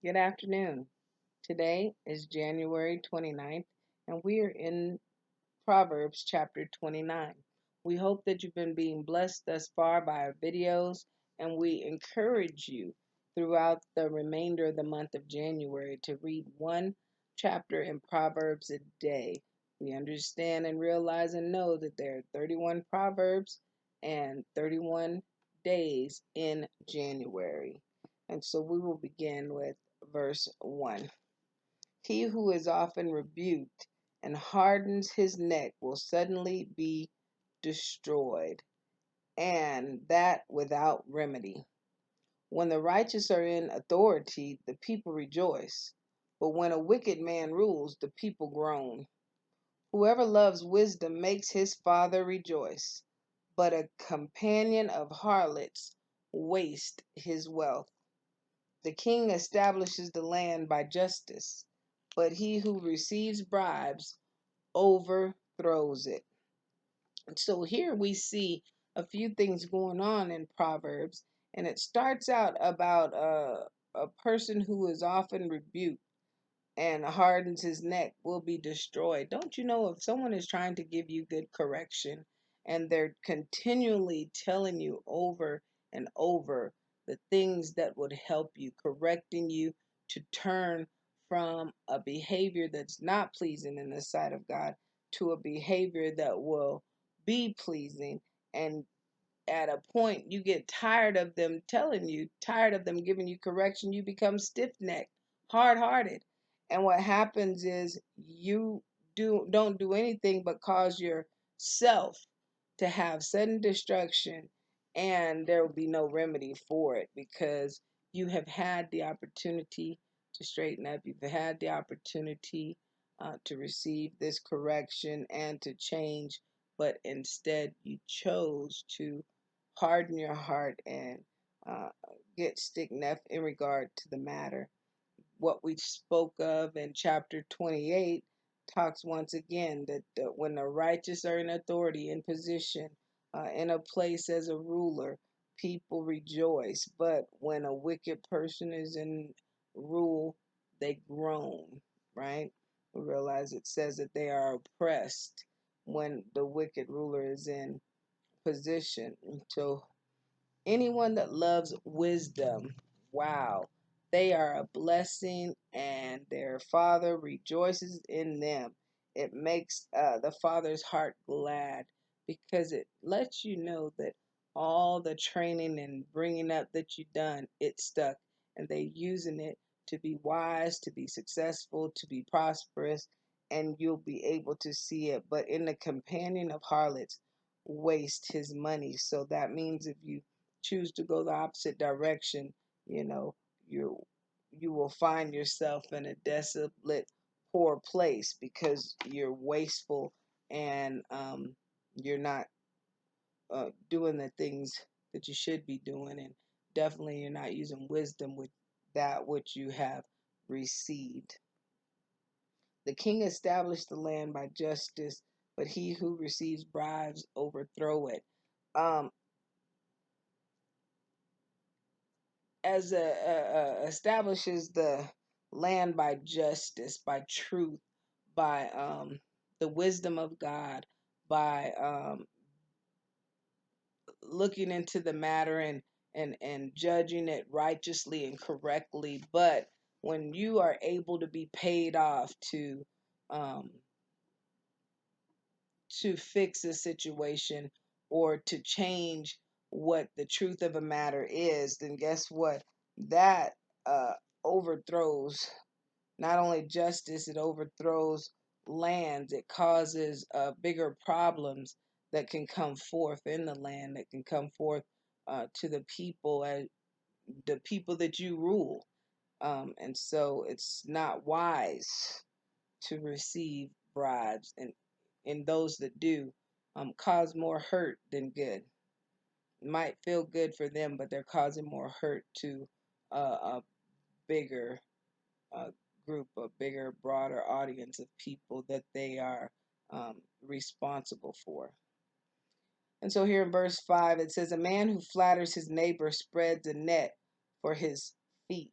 Good afternoon. Today is January 29th, and we are in Proverbs chapter 29. We hope that you've been being blessed thus far by our videos, and we encourage you throughout the remainder of the month of January to read one chapter in Proverbs a day. We understand and realize and know that there are 31 Proverbs and 31 days in January. And so we will begin with verse 1. He who is often rebuked and hardens his neck will suddenly be destroyed, and that without remedy. When the righteous are in authority, the people rejoice, but when a wicked man rules, the people groan. Whoever loves wisdom makes his father rejoice, but a companion of harlots wastes his wealth. The king establishes the land by justice, but he who receives bribes overthrows it. So here we see a few things going on in Proverbs, and it starts out about a person who is often rebuked and hardens his neck will be destroyed. Don't you know if someone is trying to give you good correction and they're continually telling you over and over the things that would help you, correcting you to turn from a behavior that's not pleasing in the sight of God to a behavior that will be pleasing, and at a point you get tired of them telling you, tired of them giving you correction, you become stiff-necked, hard-hearted. And what happens is you don't do anything but cause yourself to have sudden destruction, and there will be no remedy for it because you have had the opportunity to straighten up. You've had the opportunity to receive this correction and to change, but instead you chose to harden your heart and uh, get stiff-necked in regard to the matter. What we spoke of in chapter 28 talks once again that when the righteous are in authority, in position, in a place as a ruler, people rejoice. But when a wicked person is in rule, they groan, right? We realize it says that they are oppressed when the wicked ruler is in position. So anyone that loves wisdom, wow, they are a blessing and their father rejoices in them. It makes the father's heart glad because it lets you know that all the training and bringing up that you've done, it stuck, and they using it to be wise, to be successful, to be prosperous, and you'll be able to see it. But in the companion of harlots, waste his money. So that means if you choose to go the opposite direction, you know, you you will find yourself in a desolate, poor place because you're wasteful and you're not doing the things that you should be doing, and definitely you're not using wisdom with that which you have received. The king established the land by justice, but he who receives bribes overthrow it. Um, as establishes the land by justice, by truth, by the wisdom of God, by looking into the matter and judging it righteously and correctly. But when you are able to be paid off um, to fix a situation or to change what the truth of a matter is, then guess what? That uh, overthrows not only justice, it overthrows lands. It causes bigger problems that can come forth in the land, that can come forth to the people that you rule. And so it's not wise to receive bribes, and those that do cause more hurt than good. It might feel good for them, but they're causing more hurt to a bigger uh, group, a bigger, broader audience of people that they are responsible for. And so here in verse 5, it says, a man who flatters his neighbor spreads a net for his feet.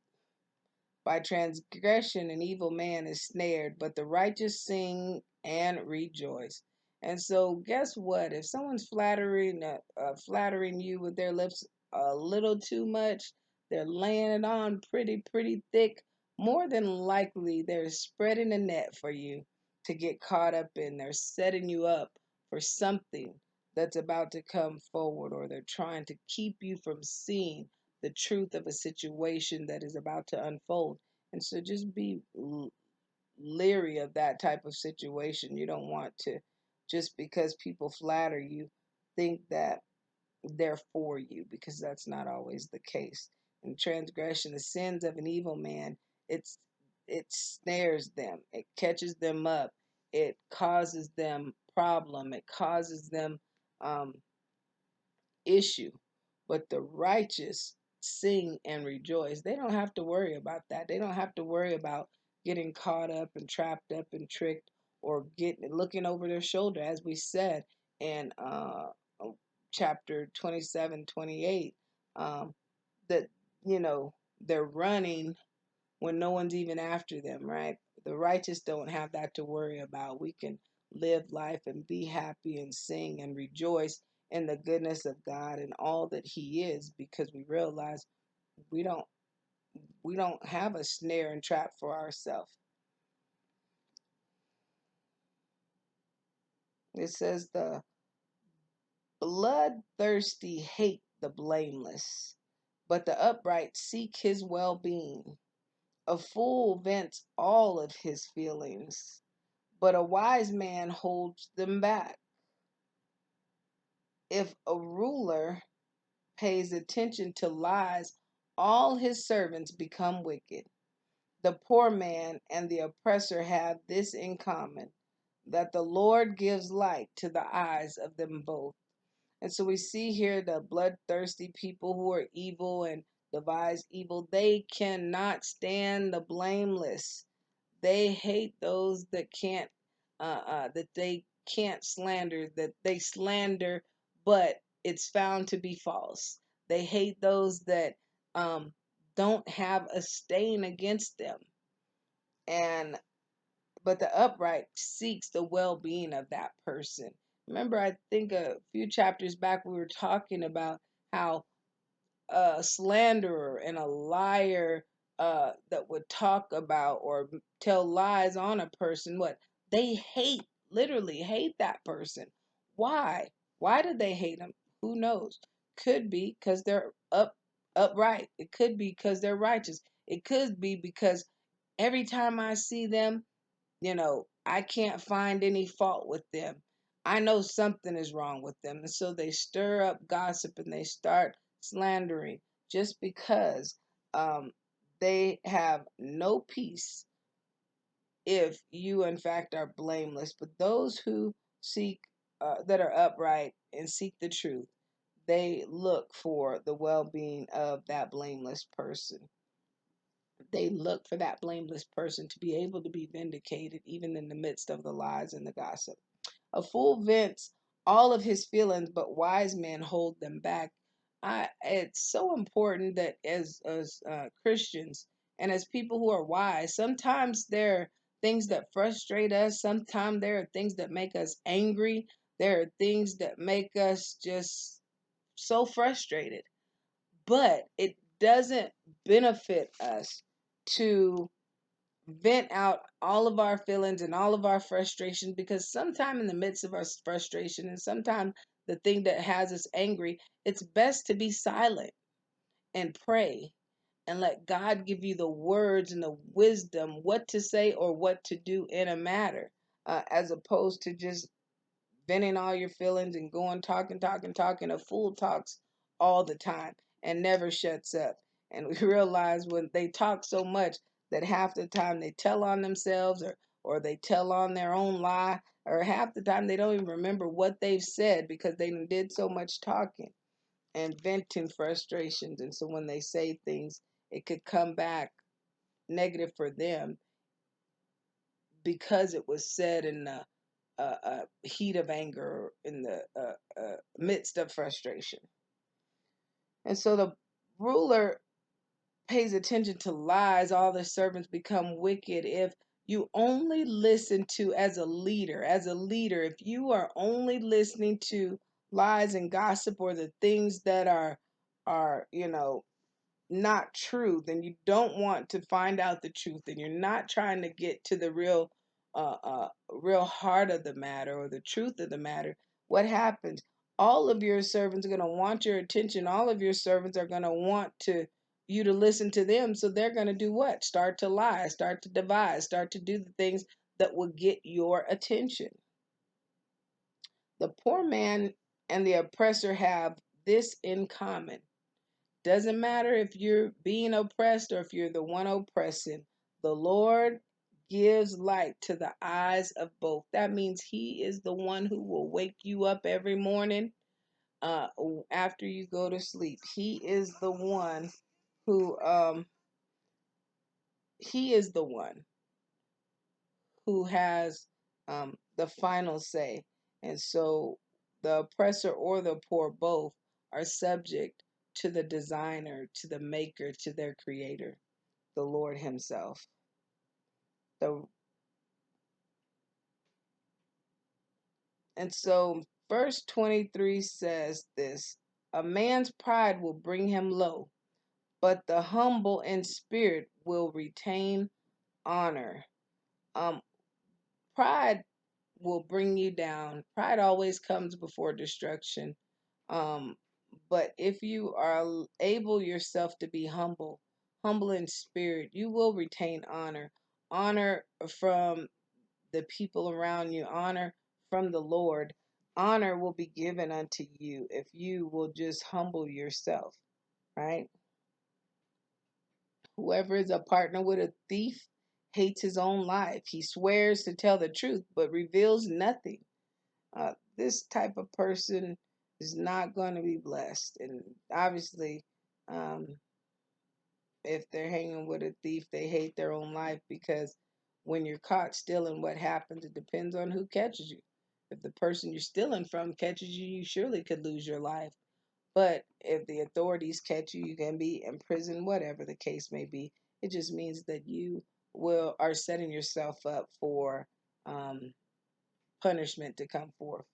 By transgression, an evil man is snared, but the righteous sing and rejoice. And so, guess what? If someone's flattering you with their lips a little too much, they're laying it on pretty thick. More than likely, they're spreading a net for you to get caught up in. They're setting you up for something that's about to come forward, or they're trying to keep you from seeing the truth of a situation that is about to unfold. And so just be leery of that type of situation. You don't want to, just because people flatter you, think that they're for you, because that's not always the case. In transgression, the sins of an evil man, it's it snares them, it catches them up, it causes them problem, it causes them um, issue. But the righteous sing and rejoice. They don't have to worry about that. They don't have to worry about getting caught up and trapped up and tricked, or getting looking over their shoulder, as we said in chapter 27, 28. That, you know, they're running when no one's even after them, right? The righteous don't have that to worry about. We can live life and be happy and sing and rejoice in the goodness of God and all that He is, because we realize we don't we don't have a snare and trap for ourselves. It says the bloodthirsty hate the blameless, but the upright seek his well-being. A fool vents all of his feelings, but a wise man holds them back. If a ruler pays attention to lies, all his servants become wicked. The poor man and the oppressor have this in common, that the Lord gives light to the eyes of them both. And so we see here the bloodthirsty people who are evil and devise evil. They cannot stand the blameless. They hate those that they can't slander, that they slander, but it's found to be false. They hate those that um, don't have a stain against them. And but the upright seeks the well-being of that person. Remember, I think a few chapters back we were talking about how a slanderer and a liar that would talk about or tell lies on a person, what they hate, literally hate that person. Why? Why did they hate them? Who knows? Could be because they're upright. It could be because they're righteous. It could be because every time I see them, I can't find any fault with them. I know something is wrong with them. And so they stir up gossip and they start slandering, just because um, they have no peace if you, in fact, are blameless. But those who seek, that are upright and seek the truth, they look for the well being of that blameless person. They look for that blameless person to be able to be vindicated even in the midst of the lies and the gossip. A fool vents all of his feelings, but wise men hold them back. It's so important that as Christians and as people who are wise, sometimes there are things that frustrate us. Sometimes there are things that make us angry. There are things that make us just so frustrated. But it doesn't benefit us to vent out all of our feelings and all of our frustration, because sometime in the midst of our frustration and sometime the thing that has us angry, it's best to be silent and pray and let God give you the words and the wisdom what to say or what to do in a matter, as opposed to just venting all your feelings and going talking. A fool talks all the time and never shuts up. And we realize when they talk so much that half the time they tell on themselves, or they tell on their own lie, or half the time they don't even remember what they've said because they did so much talking and venting frustrations. And so when they say things, it could come back negative for them because it was said in the heat of anger, in the midst of frustration. And so the ruler pays attention to lies, all the servants become wicked. If you only listen to, as a leader, if you are only listening to lies and gossip, or the things that are not true, then you don't want to find out the truth, and you're not trying to get to the real heart of the matter, or the truth of the matter. What happens? All of your servants are going to want your attention. All of your servants are going to want you to listen to them. So they're going to do what? Start to lie, start to devise, start to do the things that will get your attention. The poor man and the oppressor have this in common. Doesn't matter if you're being oppressed or if you're the one oppressing. The Lord gives light to the eyes of both. That means He is the one who will wake you up every morning uh, after you go to sleep. Who He is the one who has the final say. And so the oppressor or the poor both are subject to the designer, to the maker, to their creator, the Lord Himself. The And so verse 23 says this: a man's pride will bring him low, but the humble in spirit will retain honor. Um, Pride will bring you down. Pride always comes before destruction. Um, but if you are able yourself to be humble, humble in spirit, you will retain honor. Honor from the people around you, honor from the Lord. Honor will be given unto you if you will just humble yourself, right? Whoever is a partner with a thief hates his own life. He swears to tell the truth, but reveals nothing. This type of person is not going to be blessed. And obviously, um, if they're hanging with a thief, they hate their own life, because when you're caught stealing, what happens? It depends on who catches you. If the person you're stealing from catches you, you surely could lose your life. But if the authorities catch you, you can be in prison, whatever the case may be. It just means that you will are setting yourself up for um, punishment to come forth.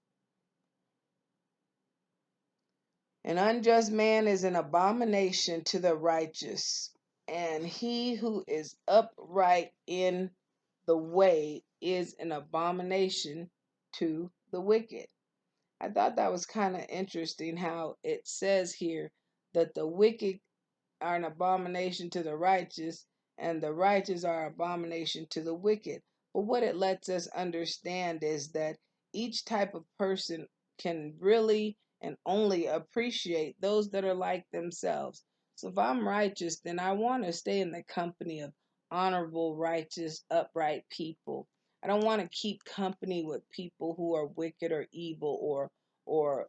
An unjust man is an abomination to the righteous, and he who is upright in the way is an abomination to the wicked. I thought that was kind of interesting how it says here that the wicked are an abomination to the righteous, and the righteous are abomination to the wicked. But what it lets us understand is that each type of person can really and only appreciate those that are like themselves. So if I'm righteous, then I want to stay in the company of honorable, righteous, upright people. I don't want to keep company with people who are wicked or evil, or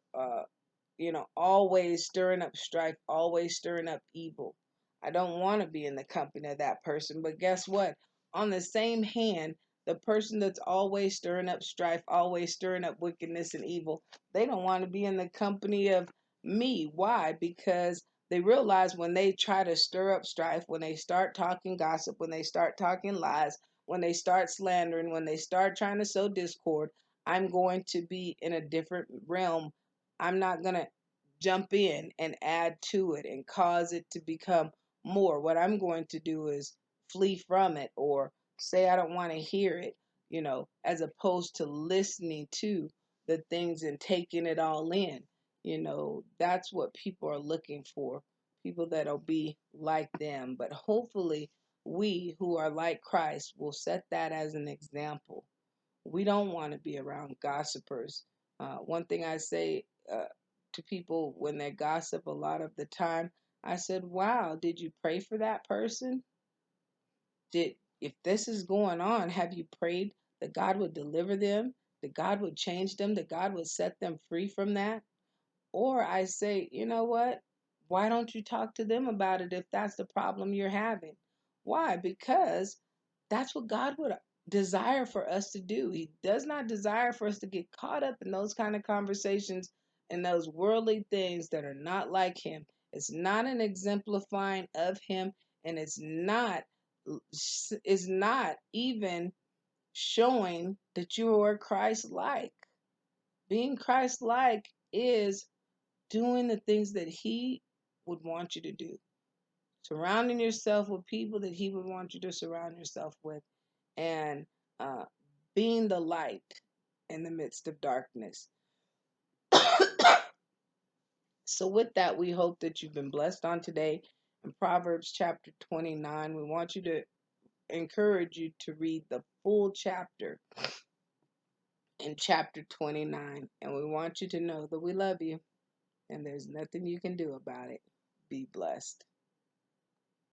always stirring up strife, always stirring up evil. I don't want to be in the company of that person. But guess what? On the same hand, the person that's always stirring up strife, always stirring up wickedness and evil, they don't want to be in the company of me. Why? Because they realize when they try to stir up strife, when they start talking gossip, when they start talking lies, when they start slandering, when they start trying to sow discord, I'm going to be in a different realm. I'm not going to jump in and add to it and cause it to become more. What I'm going to do is flee from it, or say I don't want to hear it, as opposed to listening to the things and taking it all in. That's what people are looking for, people that'll be like them. But hopefully, we who are like Christ will set that as an example. We don't want to be around gossipers. One thing I say to people when they gossip a lot of the time, I said, wow, did you pray for that person? If this is going on, have you prayed that God would deliver them, that God would change them, that God would set them free from that? Or I say, you know what? Why don't you talk to them about it if that's the problem you're having? Why? Because that's what God would desire for us to do. He does not desire for us to get caught up in those kind of conversations and those worldly things that are not like Him. It's not an exemplifying of Him. and it's not even showing that you are Christ-like. Being Christ-like is doing the things that He would want you to do, surrounding yourself with people that He would want you to surround yourself with, and uh, being the light in the midst of darkness. So, with that, we hope that you've been blessed on today. In Proverbs chapter 29, we want you to encourage you to read the full chapter in chapter 29. And we want you to know that we love you and there's nothing you can do about it. Be blessed.